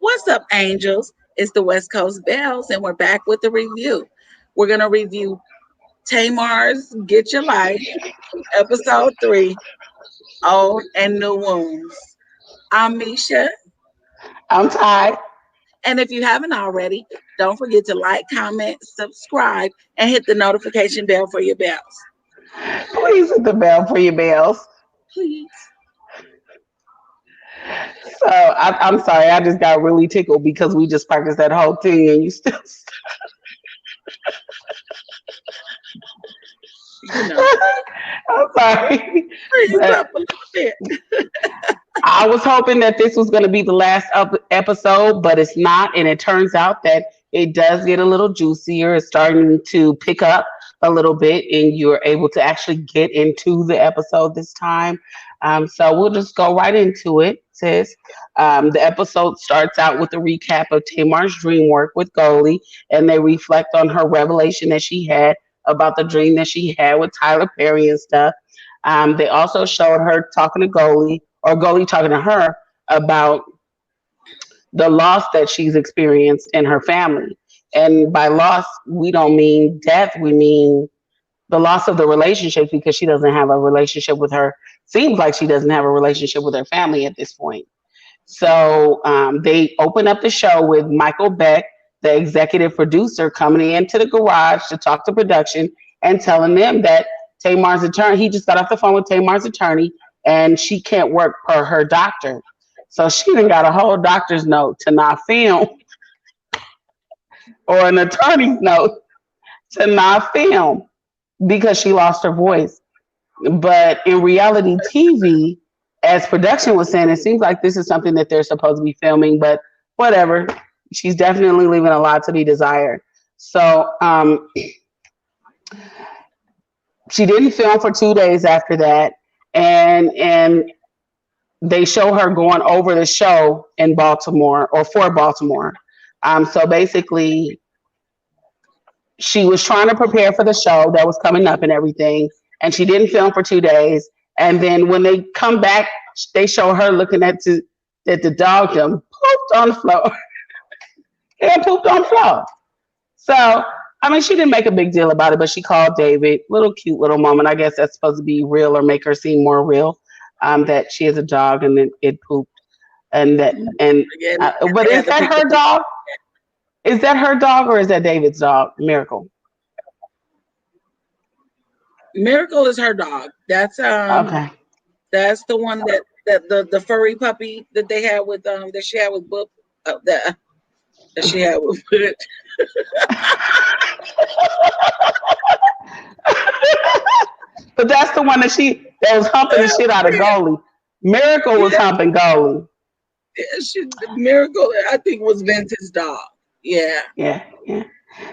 What's up, angels? It's the West Coast Bells, and we're back with the review. We're going to review Tamar's Get Your Life, Episode 3, Old and New Wounds. I'm Misha, I'm tired. and if you haven't already, don't forget to like, comment, subscribe, and hit the notification bell for your bells. Please hit the bell for your bells. Please. I'm sorry. I just got really tickled because we just practiced that whole thing and you still. You know, I'm sorry. freeze But up a little bit. I was hoping that this was going to be the last episode, but it's not. And it turns out that it does get a little juicier. It's starting to pick up a little bit, and you're able to actually get into the episode this time. So we'll just go right into it, sis. The episode starts out with a recap of Tamar's dream work with Goldie, and they reflect on her revelation that she had about the dream that she had with Tyler Perry and stuff. They also showed her talking to Goldie, or Goldie talking to her about the loss that she's experienced in her family. And by loss, we don't mean death, we mean the loss of the relationship because she doesn't have a relationship with her. Seems like she doesn't have a relationship with her family at this point. So they open up the show with Michael Beck, the executive producer, coming into the garage to talk to production and telling them that Tamar's attorney, he just got off the phone with Tamar's attorney and she can't work per her doctor. So she done got a whole doctor's note to not film or an attorney's note to not film because she lost her voice. But in reality TV, as production was saying, it seems like this is something that they're supposed to be filming, but whatever. She's definitely leaving a lot to be desired. So she didn't film for 2 days after that, and they show her going over the show in Baltimore or for Baltimore. So basically, she was trying to prepare for the show that was coming up and everything, and she didn't film for 2 days. And then when they come back, they show her looking at the dog them pooped on the floor. Yeah, pooped on the floor. So I mean, she didn't make a big deal about it, but she called David. Little cute little moment. I guess that's supposed to be real or make her seem more real. That she is a dog and then it pooped, and that and Again, but they is had to that pick the her dog? Is that her dog or is that David's dog? Miracle. Miracle is her dog. Okay. That's the one that the furry puppy that they had with that she had with Book that she had with But that's the one that was humping the shit out of Goalie. Miracle was yeah, humping Goalie. Miracle. I think was Vince's dog. Yeah. Yeah, yeah.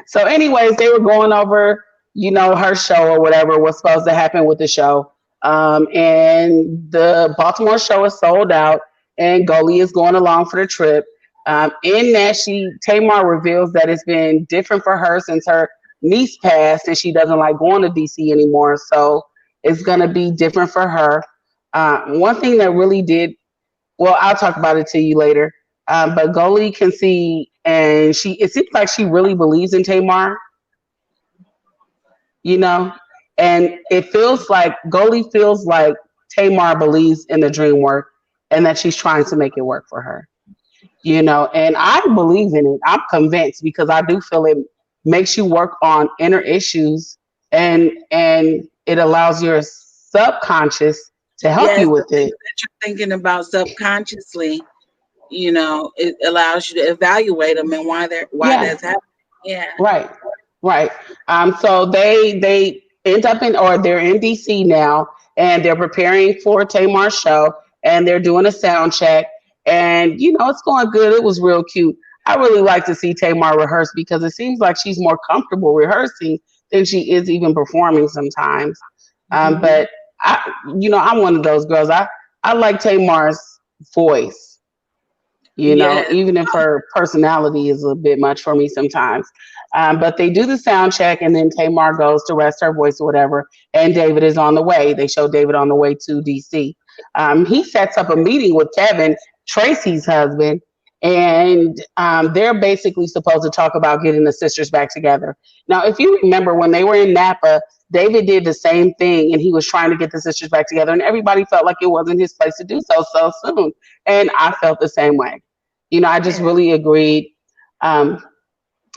So, anyways, they were going over, her show or whatever was supposed to happen with the show. And the Baltimore show is sold out, and Goalie is going along for the trip. In that, Tamar reveals that it's been different for her since her niece passed, and she doesn't like going to DC anymore. So it's gonna be different for her. One thing that really did well, I'll talk about it to you later. But Goldie can see, and it seems like she really believes in Tamar, you know, and it feels like Goldie feels like Tamar believes in the dream work and that she's trying to make it work for her, and I believe in it. I'm convinced because I do feel it makes you work on inner issues and it allows your subconscious to help Yes, you the with things it. that you're thinking about subconsciously, it allows you to evaluate them and why Yeah. that's happening. Yeah. Right, right. So they end up or they're in DC now, and they're preparing for Tamar's show, and they're doing a sound check, and it's going good. It was real cute. I really like to see Tamar rehearse because it seems like she's more comfortable rehearsing than she is even performing sometimes. Hmm. But I'm one of those girls. I like Tamar's voice, Yes. even if her personality is a bit much for me sometimes. But they do the sound check, and then Tamar goes to rest her voice or whatever, and David is on the way. They show David on the way to DC. He sets up a meeting with Kevin, Tracy's husband, and they're basically supposed to talk about getting the sisters back together. Now, if you remember when they were in Napa, David did the same thing, and he was trying to get the sisters back together, and everybody felt like it wasn't his place to do so so soon, and I felt the same way. I just Yeah. really agreed. Um,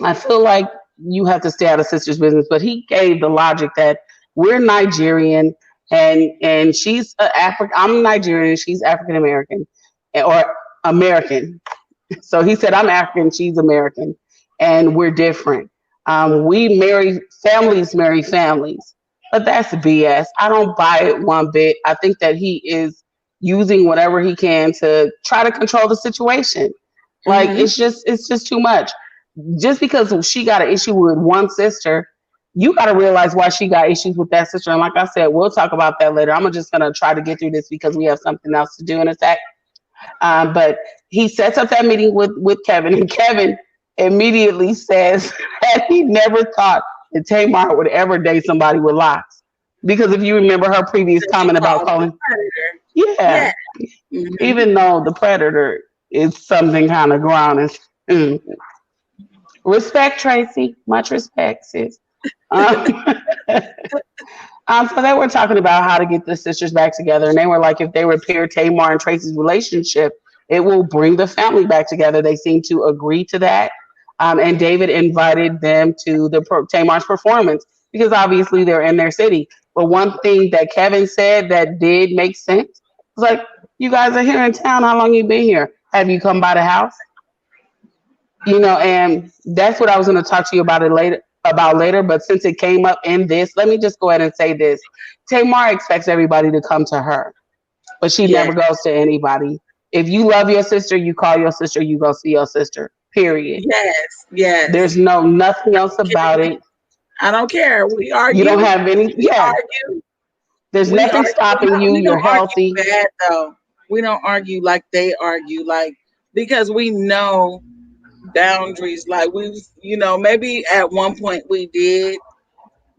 I feel like you have to stay out of sister's business, but he gave the logic that we're Nigerian and she's African. I'm Nigerian, she's African American or American. So he said, I'm African, she's American, and we're different. We marry families, but that's BS. I don't buy it one bit. I think that he is using whatever he can to try to control the situation. Like Mm-hmm. it's just too much. Just because she got an issue with one sister, you got to realize why she got issues with that sister. And like I said, we'll talk about that later. I'm just gonna try to get through this because we have something else to do in a sec. But he sets up that meeting with Kevin, and Kevin immediately says that he never thought that Tamar would ever date somebody with locks. Because if you remember her previous That she comment about called the calling, predator. yeah, Yeah. Mm-hmm. even though the predator is something kind of grounded. Mm. Respect, Tracy. Much respect, sis. Um, so they were talking about how to get the sisters back together, and they were like, if they repair Tamar and Tracy's relationship, it will bring the family back together. They seemed to agree to that, and David invited them to Tamar's performance because obviously they're in their city. But one thing that Kevin said that did make sense was like, "You guys are here in town. How long you been here? Have you come by the house?" And that's what I was going to talk to you about later. But since it came up in this, let me just go ahead and say this: Tamar expects everybody to come to her, but she Yeah. never goes to anybody. If you love your sister, you call your sister, you go see your sister. Period. Yes. Yes. There's nothing else about Okay. it. I don't care. We You don't argue. have any. We Yeah, argue. there's We nothing argue. stopping you. We You're don't argue healthy. bad though. We don't argue like they argue, like because we know boundaries. Like maybe at one point we did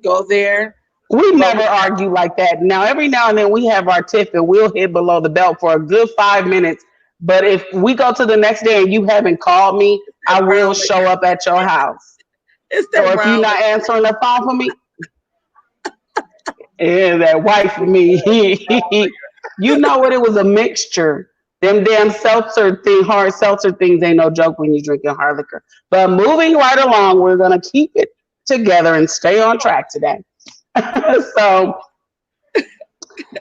go there, We but never argue like that. Now, every now and then we have our tiff and we'll hit below the belt for a good 5 minutes. But if we go to the next day and you haven't called me, I that will brown show up at your house. it's that Or if you're brown not answering the phone for me, yeah, that wife for me. You know what? It was a mixture. Them damn hard seltzer things ain't no joke when you're drinking hard liquor. But moving right along, we're gonna keep it together and stay on track today. So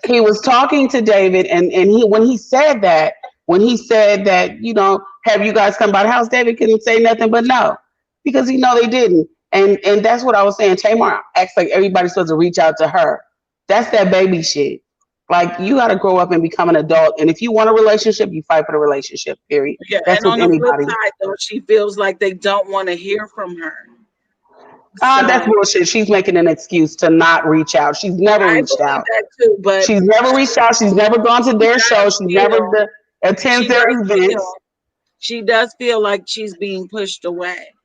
he was talking to David, and he when he said that, have you guys come by the house? David couldn't say nothing but no, because they didn't. And that's what I was saying. Tamar acts like everybody's supposed to reach out to her. That's that baby shit. Like you got to grow up and become an adult. And if you want a relationship, you fight for the relationship. Period. Yeah, That's and with on the flip anybody. side, though, she feels like they don't want to hear from her. That's So bullshit. She's making an excuse to not reach out. She's never I reached believe out. that too, but She's never reached out. She's never gone to she their show. does She's never feel, attends she their does events. feel, she does feel like she's being pushed away.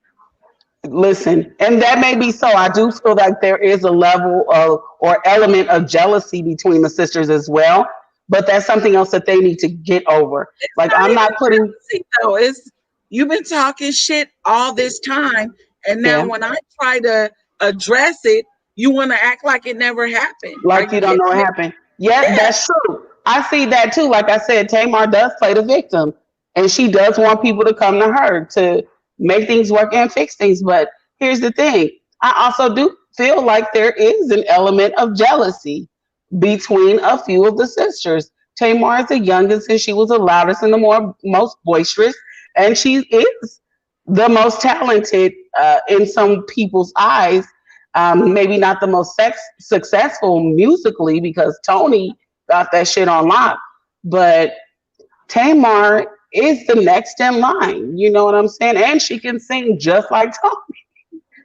Listen, and that may be so. I do feel like there is a level of or element of jealousy between the sisters as well. But that's something else that they need to get over. It's Like not I'm even not putting, jealousy, though. It's you've been talking shit all this time, and now yeah, when I try to address it, you want to act like it never happened. Are like you you don't kidding know what me? happened. Yeah, Yeah, that's true. I see that too. Like I said, Tamar does play the victim, and she does want people to come to her to make things work and fix things. But here's the thing: I also do feel like there is an element of jealousy between a few of the sisters. Tamar is the youngest, and she was the loudest and the most boisterous, and she is the most talented in some people's eyes. Maybe not the most successful musically because Tony got that shit on lock, but Tamar is the next in line. You know what I'm saying? And she can sing just like Tony.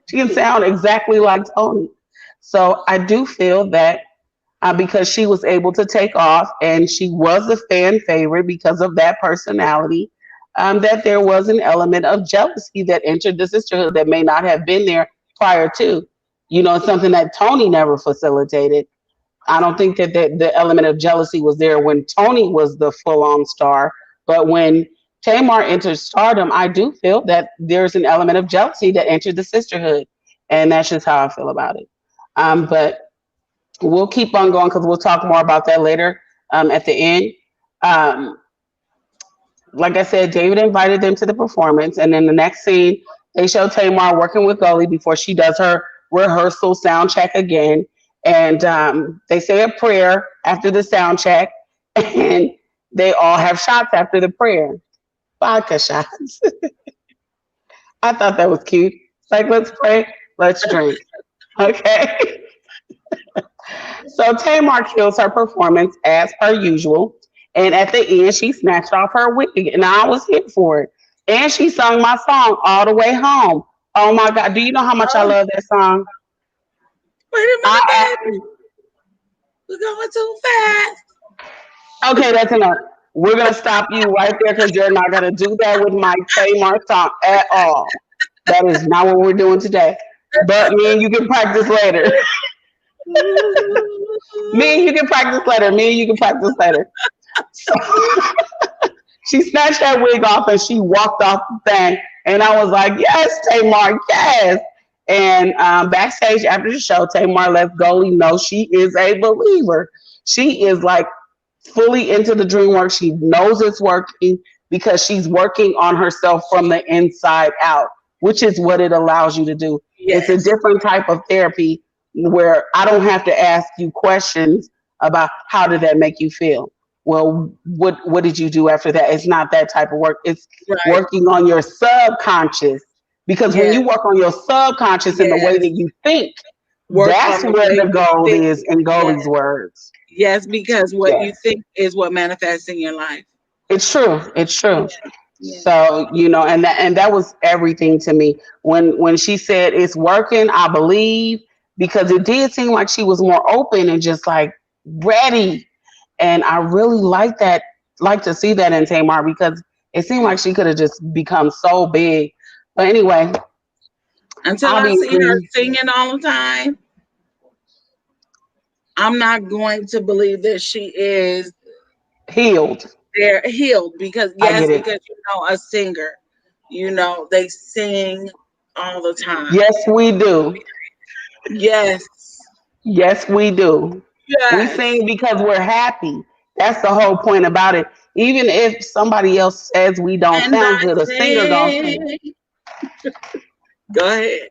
She can sound exactly like Tony. So I do feel that because she was able to take off and she was a fan favorite because of that personality, that there was an element of jealousy that entered the sisterhood that may not have been there prior to. It's something that Tony never facilitated. I don't think that the element of jealousy was there when Tony was the full on star, but when Tamar entered stardom, I do feel that there's an element of jealousy that entered the sisterhood, and that's just how I feel about it. But we'll keep on going because we'll talk more about that later at the end. Um, like I said, David invited them to the performance, and then the next scene, they show Tamar working with Goldie before she does her rehearsal sound check again, and they say a prayer after the sound check, and they all have shots after the prayer, vodka shots. I thought that was cute. It's like, let's pray, let's drink. Okay. So Tamar kills her performance as per usual. And at the end, she snatched off her wig, and I was here for it. And she sung my song all the way home. Oh my God. Do you know how much I Oh, love that song? wait a I minute, baby. actually, We're going too fast. okay, that's enough. We're going to stop you right there because you're not going to do that with my Tamar song at all. That is not what we're doing today. But me and you can practice later. Me and you can practice later. Me and you can practice later. So she snatched that wig off and she walked off the thing. And I was like, yes, Tamar, yes. And backstage after the show, Tamar lets Goldie know she is a believer. She is like fully into the dream work. She knows it's working because she's working on herself from the inside out, which is what it allows you to do. It's a Yes. different type of therapy where I don't have to ask you questions about how did that make you feel. Well, what did you do after that? It's not that type of work. It's Right. working on your subconscious because when you Yes. work on your subconscious in the way Yes. that you think, Work that's on the where way the you gold think. is in Yes. Goldie's words. Yes, because what you Yes. think is what manifests in your life. It's true. It's Yeah. true. Yeah. So, and that was everything to me. When she said it's working, I believe because it did seem like she was more open and just like ready. And I really like to see that in Tamar because it seemed like she could have just become so big. But anyway, Until I see her obviously singing all the time, I'm not going to believe that she is healed. there healed because I yes, get it. because a singer, they sing all the time. Yes, we do. Yes. Yes, we do. We Yes. sing because we're happy. That's the whole point about it. Even if somebody else says we don't And sound I good, a singer gonna sing. say, go ahead.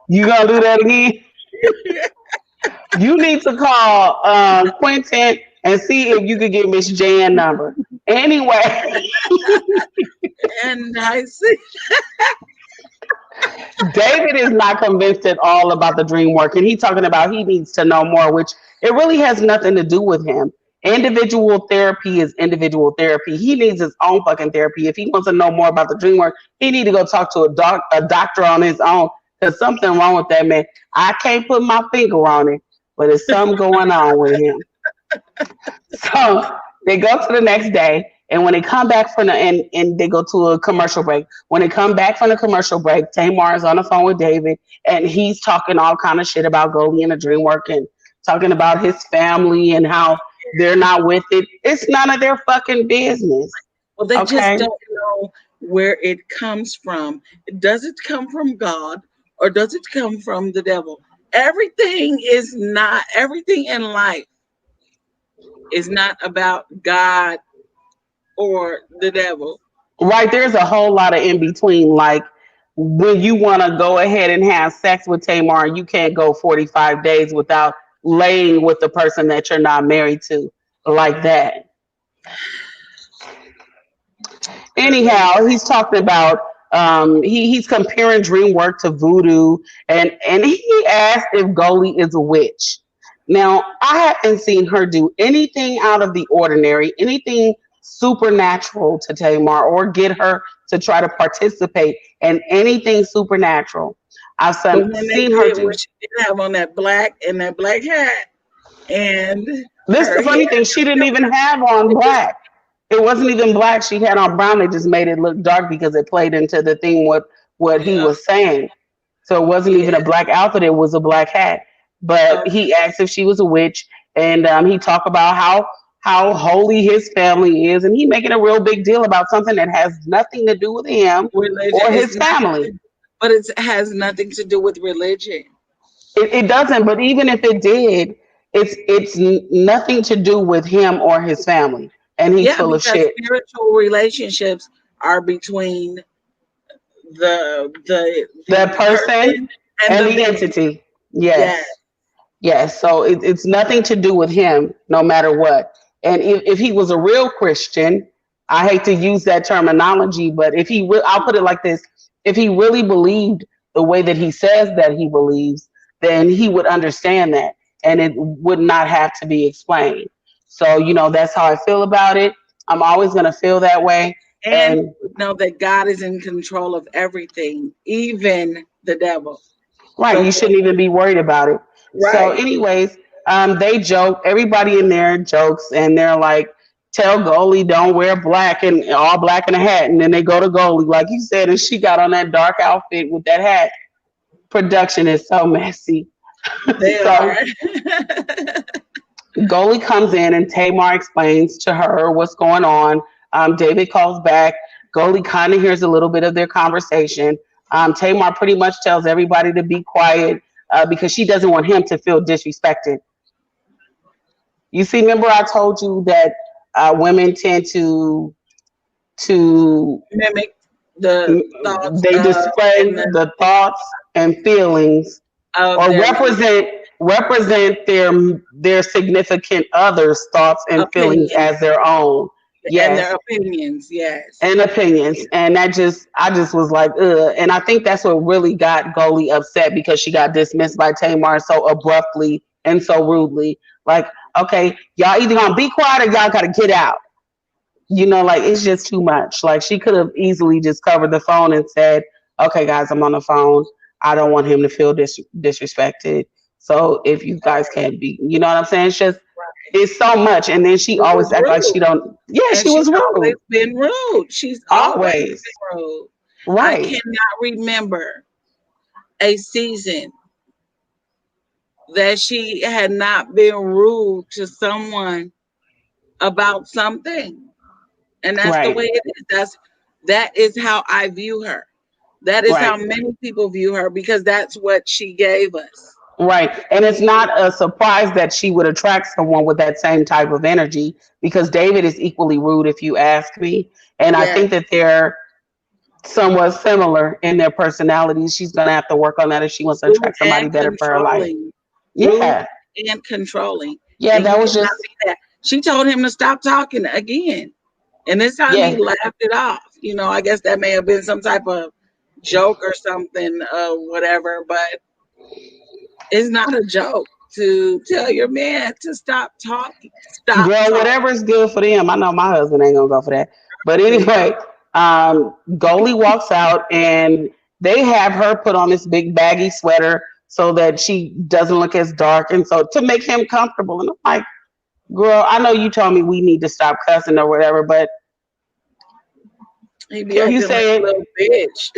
You gonna do that again? You need to call Quentin and see if you could get Miss Jan number. Anyway, And I say, David is not convinced at all about the dream work, and he's talking about he needs to know more, which it really has nothing to do with him. Individual therapy is individual therapy. He needs his own fucking therapy. If he wants to know more about the dream work, he need to go talk to a doctor on his own. There's something wrong with that man. I can't put my finger on it, but there's something going on with him. So they go to the next day, and when they come back from and they go to a commercial break. When they come back from the commercial break, Tamar is on the phone with David, and he's talking all kind of shit about Goldie and the dream work, and talking about his family and how they're not with it. It's none of their fucking business. well, they just Okay. don't know where it comes from. Does it come from God or does it come from the devil? Everything in life is not about God or the devil. Right, there's a whole lot of in between. Like when you want to go ahead and have sex with Tamar, you can't go 45 days without laying with the person that you're not married to, like that. Anyhow, he's talking about he's comparing dream work to voodoo, and he asked if Goldie is a witch. Now, I haven't seen her do anything out of the ordinary, anything supernatural to Tamar, or get her to try to participate in anything supernatural. I've But when they seen her did what do. she did have on that black hat and This is her the hair, funny thing. She didn't even have on black. It wasn't even black. She had on brown. They just made it look dark because it played into the thing what he yeah, was saying. So it wasn't even yeah. a black outfit. It was a black hat. But Okay. he asked if she was a witch, and he talked about how how holy his family is, and he making a real big deal about something that has nothing to do with him Religion or is his nothing, family. but it has nothing to do with religion. It doesn't, but even if it did, it's nothing to do with him or his family, and he's Yeah, full of because shit. spiritual relationships are between That the person person and and the the being. entity, Yes, yes. Yes, so it's nothing to do with him, no matter what. And if he was a real Christian, I hate to use that terminology, but if I'll put it like this: if he really believed the way that he says that he believes, then he would understand that, and it would not have to be explained. So that's how I feel about it. I'm always gonna feel that way, and and know that God is in control of everything, even the devil. right, So you shouldn't even be worried about it. So, right, anyways, they joke. Everybody in there jokes, and they're like, "Tell goalie don't wear black and all black in a hat." And then they go to goalie, like you said, and she got on that dark outfit with that hat. Production is so messy. they are. So goalie comes in, and Tamar explains to her what's going on. David calls back. Goalie kind of hears a little bit of their conversation. Tamar pretty much tells everybody to be quiet because she doesn't want him to feel disrespected. You see, remember I told you that women tend to Mimic the thoughts they of display and the the thoughts and feelings of or their represent their significant others' thoughts and feelings opinions as their own. and Yes, their opinions. Yes, and opinions. And I just was like, ugh. And I think that's what really got Goldie upset because she got dismissed by Tamar so abruptly and so rudely. Like, okay, y'all either gonna be quiet or y'all gotta get out. Like it's just too much. Like she could have easily just covered the phone and said, "Okay, guys, I'm on the phone. I don't want him to feel disrespected. So if you guys can't be, you know what I'm saying? It's so much." And then she it was always act like she rude, don't. Yeah, and she she's was always rude. been rude. She's always Always. been rude. I Right. cannot remember a season that she had not been rude to someone about something. And that's the way Right. it is. That is how I view her. That is how Right. many people view her because that's what she gave us. Right. And it's not a surprise that she would attract someone with that same type of energy because David is equally rude, if you ask me. And I Yes, think that they're somewhat similar in their personalities. She's going to have to work on that if she wants to rude attract somebody and better for her life. controlling. Rude Yeah. and controlling. Yeah, And you that was cannot just, be that. She told him to stop talking again. And this time he yeah. laughed it off. I guess that may have been some type of joke or something, whatever, but it's not a joke to tell your man to stop talking. Stop Girl, talking. whatever's good for them. I know my husband ain't going to go for that. But See, anyway, Goalie walks out and they have her put on this big baggy sweater so that she doesn't look as dark and so to make him comfortable. And I'm like, girl, I know you told me we need to stop cussing or whatever, but he be girl, you acting like a said little bitch.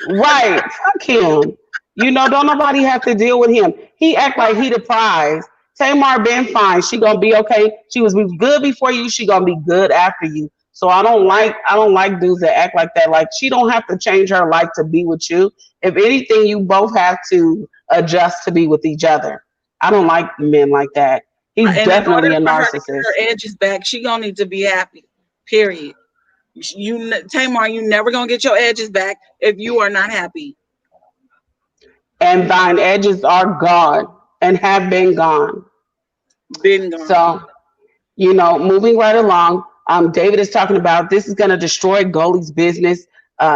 right, fuck him. Don't nobody have to deal with him. He act like he the prize. Tamar been fine. She gonna be okay. She was good before you. She gonna be good after you. So Right. I don't like dudes that act like that. Like she don't have to change her life to be with you. If anything, you both have to adjust to be with each other. I don't like men like that. He's And in order definitely a for her to get narcissist. her edges back, she gonna need to be happy. Period. Tamar, you never gonna get your edges back if you are not happy. And thine edges are gone and have been gone. Been gone. So moving right along, David is talking about this is going to destroy Goldie's business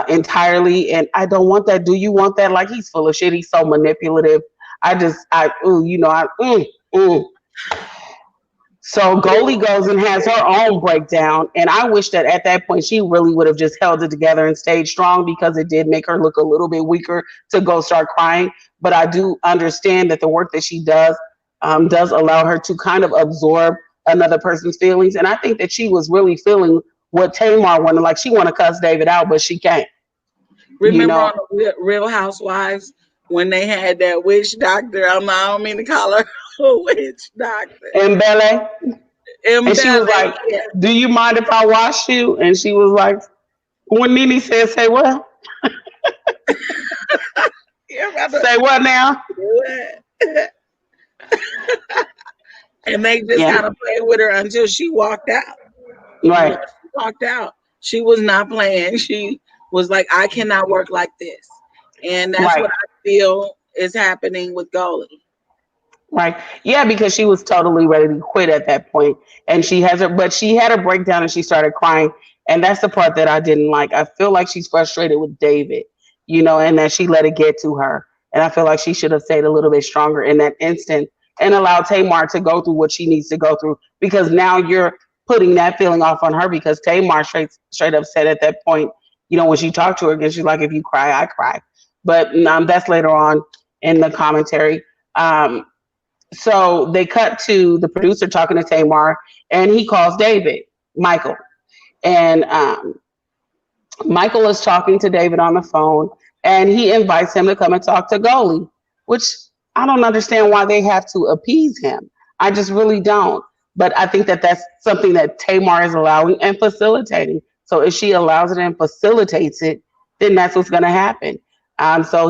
entirely, and I don't want that. Do you want that? Like he's full of shit. He's so manipulative. Ooh, mm. So Goldie goes and has her own breakdown, and I wish that at that point she really would have just held it together and stayed strong because it did make her look a little bit weaker to go start crying. But I do understand that the work that she does allow her to kind of absorb another person's feelings, and I think that she was really feeling what Tamar wanted. Like she want to cuss David out, but she can't. You Remember on know, the Real Housewives when they had that witch doctor? I don't mean to call her a witch doctor. and Belle, And she was Embellish. like, Yeah. "Do you mind if I wash you?" And she was like, when Nene said, "Say what? You remember? Say what now?" And they just Yeah, kind of played with her until she walked out. You know, right, she walked out. She was not playing. She was like, I cannot work like this. And that's right. what I feel is happening with Goldie. Right. Yeah, because she was totally ready to quit at that point. And she has her, but she had a breakdown and she started crying. And that's the part that I didn't like. I feel like she's frustrated with David, and that she let it get to her. And I feel like she should have stayed a little bit stronger in that instant and allowed Tamar to go through what she needs to go through, because now you're putting that feeling off on her, because Tamar straight up said at that point, when she talked to her again, she's like, if you cry, I cry. But that's later on in the commentary. So they cut to the producer talking to Tamar, and he calls David, Michael. And Michael is talking to David on the phone, and he invites him to come and talk to Goalie, which I don't understand why they have to appease him. I just really don't. But I think that that's something that Tamar is allowing and facilitating. So if she allows it and facilitates it, then that's what's going to happen. So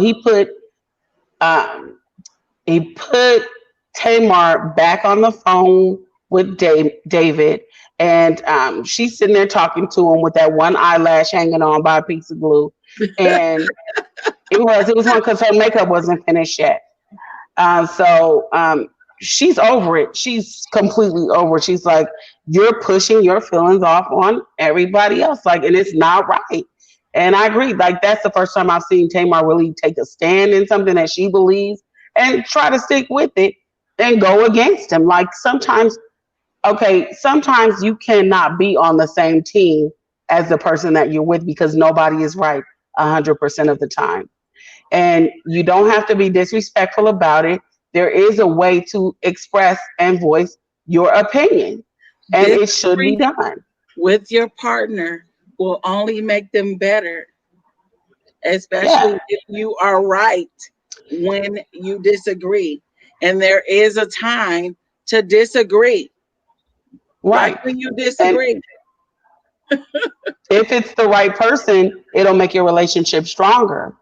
um, he put Tamar back on the phone with David, and she's sitting there talking to him with that one eyelash hanging on by a piece of glue. And it was one because her makeup wasn't finished yet. So she's over it. She's completely over it. She's like, you're pushing your feelings off on everybody else, like, and it's not right. And I agree. Like, that's the first time I've seen Tamar really take a stand in something that she believes and try to stick with it and go against him. Like, sometimes you cannot be on the same team as the person that you're with, because nobody is right 100% of the time. And you don't have to be disrespectful about it. There is a way to express and voice your opinion, and it should be Disagreeing done. with your partner will only make them better, Yeah, especially if you are right when you disagree. And there is a time to disagree. Right right. when you And disagree. if it's the right person, it'll make your relationship stronger.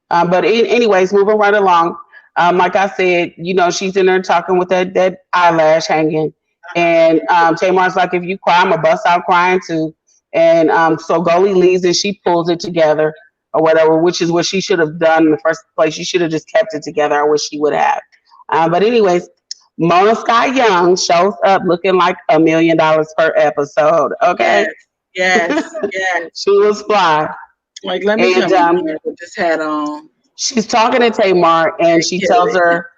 But anyways, moving right along. Like I said, she's in there talking with that eyelash hanging, and Tamar's like, "If you cry, I'm gonna bust out crying too." And so Goldie leaves and she pulls it together or whatever, which is what she should have done in the first place. She should have just kept it together. I wish she would have. But anyways, Mona Sky Young shows up looking like $1 million per episode. Okay, Yes, yes, yes. she was fly. Like, let me And come in here with this hat on she's talking to Tamar and and she kill tells it. her,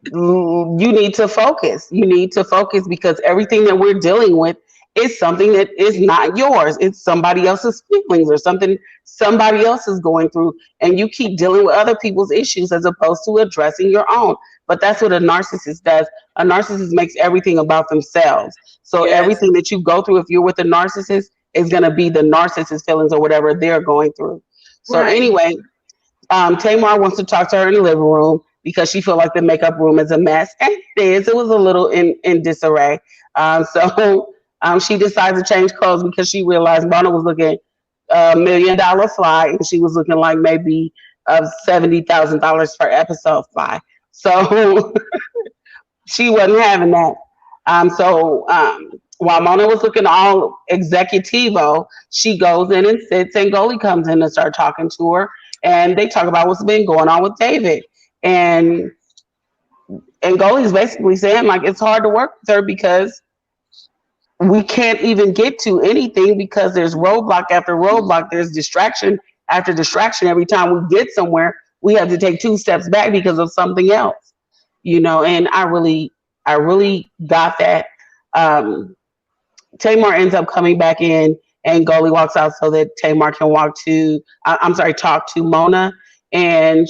You need to focus. You need to focus because everything that we're dealing with is something that is not yours. It's somebody else's feelings or something somebody else is going through. And you keep dealing with other people's issues as opposed to addressing your own. But that's what a narcissist does. A narcissist makes everything about themselves. So Yes, everything that you go through, if you're with a narcissist, is going to be the narcissist feelings or whatever they're going through. So right. anyway, Tamar wants to talk to her in the living room because she felt like the makeup room is a mess, and it is. It was a little in disarray. So she decides to change clothes because she realized Mona was looking $1 million fly, and she was looking like maybe $70,000 per episode fly. So she wasn't having that. So while Mona was looking all executivo, she goes in and sits, and Goldie comes in and start talking to her, and they talk about what's been going on with David, and and Goldie's basically saying like it's hard to work with her because we can't even get to anything because there's roadblock after roadblock, there's distraction after distraction. Every time we get somewhere, we have to take two steps back because of something else, and I really got that. Um, Tamar ends up coming back in, and Goldie walks out so that Tamar can I'm sorry, talk to Mona. And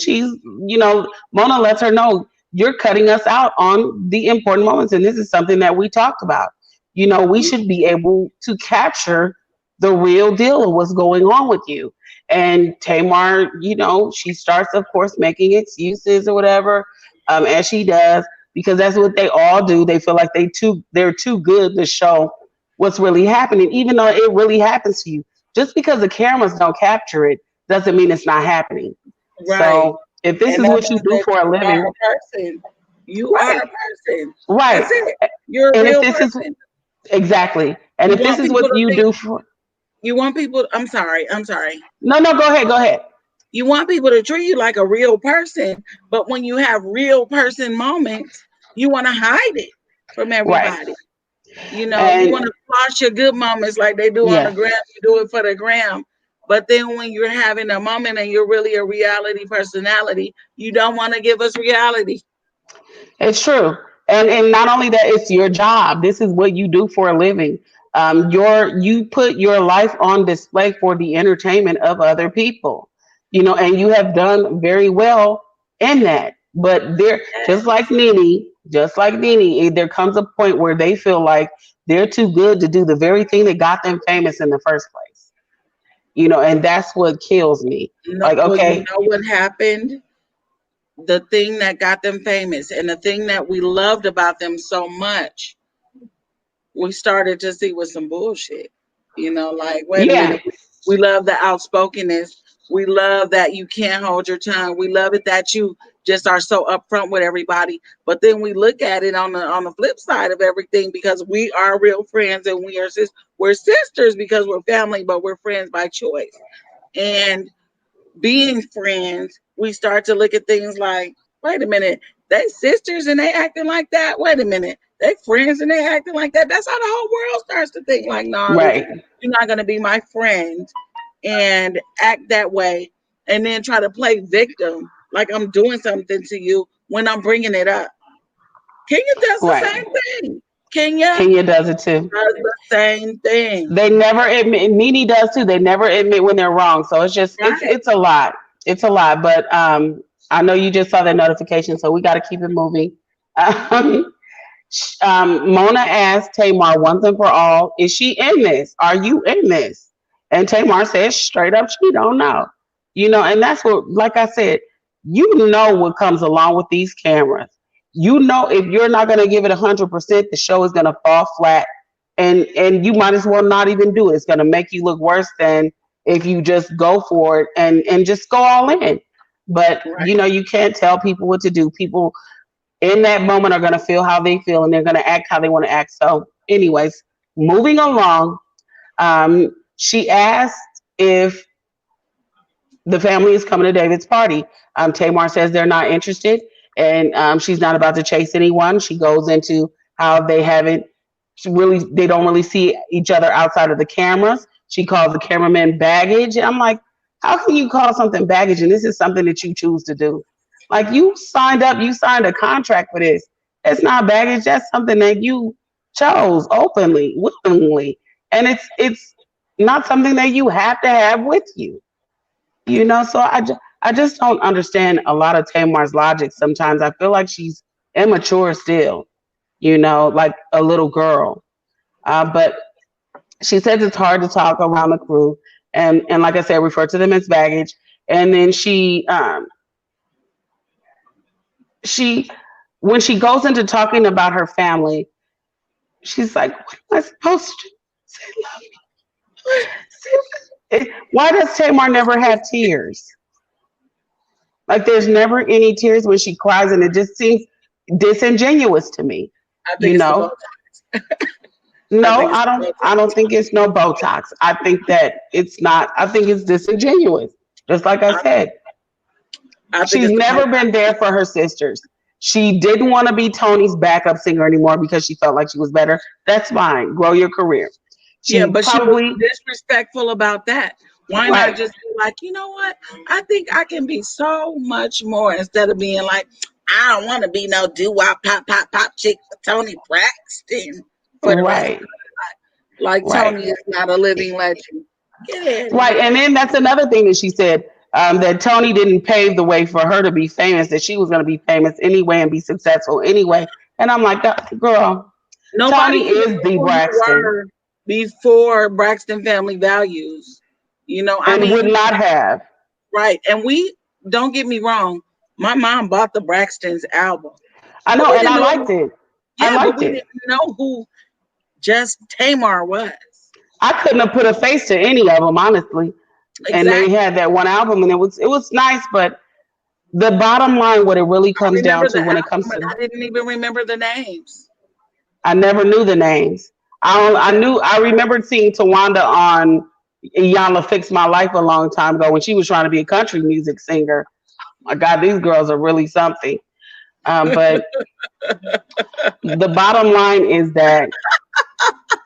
Mona lets her know, you're cutting us out on the important moments. And this is something that we talked about. We should be able to capture the real deal of what's going on with you. And Tamar, she starts, of course, making excuses or whatever, as she does. because that's what they all do. They feel like they're too good to show what's really happening, even though it really happens to you. Just because the cameras don't capture it doesn't mean it's not happening. Right. So if this And is that what you means do that for a you are living, a person. You are right, a person. right. That's it. You're a And if real this is person. exactly, and You if this want is people what to you think do for, you want people I'm sorry. no, no, go ahead, go ahead. You want people to treat you like a real person, but when you have real person moments, you want to hide it from Right. everybody. You And want to flash your good moments like they do on the yes, gram. You do it for the gram. But then when you're having a moment and you're really a reality personality, you don't want to give us reality. it's true. And not only that, it's your job. This is what you do for a living. You put your life on display for the entertainment of other people. And you have done very well in that. But there, just like Nene, there comes a point where they feel like they're too good to do the very thing that got them famous in the first place. And that's what kills me. No, Like, well, you okay, know what happened? The thing that got them famous and the thing that we loved about them so much, we started to see was some bullshit. Like, wait a yeah, minute. We love the outspokenness. We love that you can't hold your tongue. We love it that you just are so upfront with everybody. But then we look at it on the flip side of everything because we are real friends and we're sisters because we're family, but we're friends by choice. And being friends, we start to look at things like, wait a minute, they sisters and they acting like that. Wait a minute, they friends and they acting like that. That's how the whole world starts to think like, nah, listen, right, you're not gonna be my friend and act that way, and then try to play victim like I'm doing something to you when I'm bringing it up. Kenya does the right. same thing. Kenya Kenya does it too. does the same thing. They never admit. Nene does too. They never admit when they're wrong. So it's just Right. it's a lot. It's a lot. But I know you just saw that notification, so we got to keep it moving. Um, Mona asked Tamar once and for all, is she in this? Are you in this? And Tamar says straight up, she don't know. And that's what, like I said, what comes along with these cameras. If you're not going to give it 100%, the show is going to fall flat, and you might as well not even do it. It's going to make you look worse than if you just go for it and just go all in. But Right. you can't tell people what to do. People in that moment are going to feel how they feel and they're going to act how they want to act. So, anyways, moving along, she asked if the family is coming to David's party. Tamar says they're not interested and she's not about to chase anyone. She goes into how they don't really see each other outside of the cameras. She calls the cameraman baggage. And I'm like, how can you call something baggage? And this is something that you choose to do. Like you signed a contract for this. It's not baggage. That's something that you chose openly, willingly. And it's not something that you have to have with you. So I just don't understand a lot of Tamar's logic sometimes. I feel like she's immature still, like a little girl. But she says it's hard to talk around the crew, and like I said, refer to them as baggage. And then she when she goes into talking about her family, she's like, "What am I supposed to do? Say love me? Why does Tamar never have tears? Like there's never any tears when she cries, and it just seems disingenuous to me. I think You it's the know, Botox. I no, think it's I the don't. I Botox. don't think it's no Botox. I think that it's not. I think it's disingenuous. Just like I I, said, I think she's it's the never Botox. been there for her sisters. She didn't want to be Tony's backup singer anymore because she felt like she was better. That's fine. Grow your career. Yeah, She but she was probably disrespectful about that. Why not right, just be like, you know what? I think I can be so much more instead of being like, I don't want to be no doo wop pop pop pop chick for Tony Braxton for the rest of right, my life. Like right. Tony is not a living legend. Get out of Right, here. and then that's another thing that she said, that Tony didn't pave the way for her to be famous. That she was going to be famous anyway and be successful anyway. And I'm like, girl, Nobody Tony even is knew the who you Braxton, were before Braxton Family Values. I and would mean, not have. right. And we don't get me wrong. My mom bought the Braxton's album. I but know, we and didn't I know. liked it. I Yeah, but liked we it. didn't know who just Tamar was. I couldn't have put a face to any of them, honestly. And they Exactly. had that one album, and it was nice. But the bottom line, what it really I comes down remember the to, when it album, comes but to, I didn't even remember the names. I never knew the names. I Okay. knew. I remembered seeing Tawanda on Iyanla Fix My Life a long time ago when she was trying to be a country music singer. My God, these girls are really something. But the bottom line is that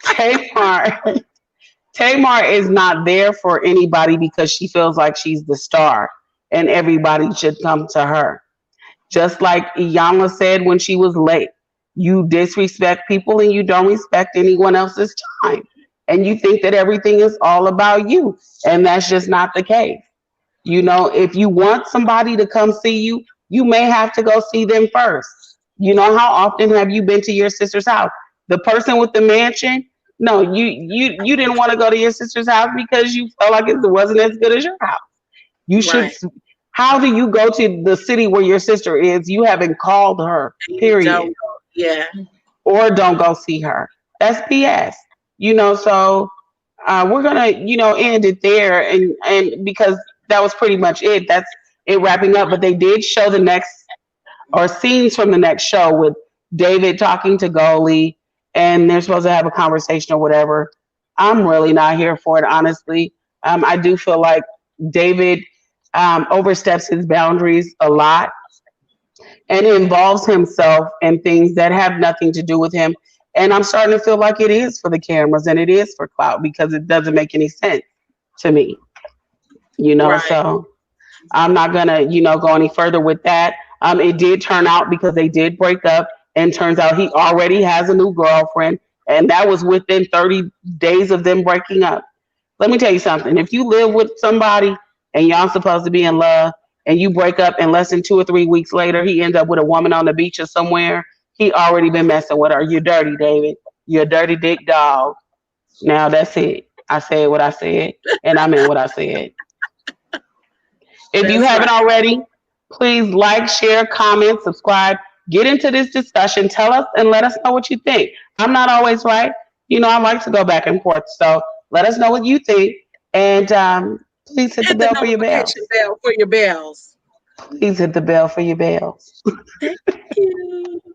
Tamar Tamar is not there for anybody because she feels like she's the star and everybody should come to her. Just like Iyanla said when she was late, you disrespect people and you don't respect anyone else's time. And you think that everything is all about you. And that's just not the case. If you want somebody to come see you, you may have to go see them first. How often have you been to your sister's house? The person with the mansion, no, you didn't want to go to your sister's house because you felt like it wasn't as good as your house. You should. Right. How do you go to the city where your sister is? You haven't called her, And you period, don't go. Yeah. or don't go see her. That's BS. So we're gonna end it there, and because that was pretty much it. That's it wrapping up. But they did show the next or scenes from the next show with David talking to Goalie, and they're supposed to have a conversation or whatever. I'm really not here for it, honestly. I do feel like David oversteps his boundaries a lot and involves himself in things that have nothing to do with him. And I'm starting to feel like it is for the cameras and it is for clout because it doesn't make any sense to me, Right. so I'm not gonna, go any further with that. It did turn out because they did break up, and turns out he already has a new girlfriend, and that was within 30 days of them breaking up. Let me tell you something. If you live with somebody and y'all supposed to be in love, and you break up, and less than 2 or 3 weeks later he ends up with a woman on the beach or somewhere, he already been messing with her. You're dirty, David. You're a dirty dick dog. Now that's it. I said what I said, and I meant what I said. If you That's haven't right. already, please like, share, comment, subscribe, get into this discussion. Tell us and let us know what you think. I'm not always right. I like to go back and forth. So let us know what you think. And please hit the Hit the bell for your notification bells. bell for your bells. Please hit the bell for your bells. Thank you.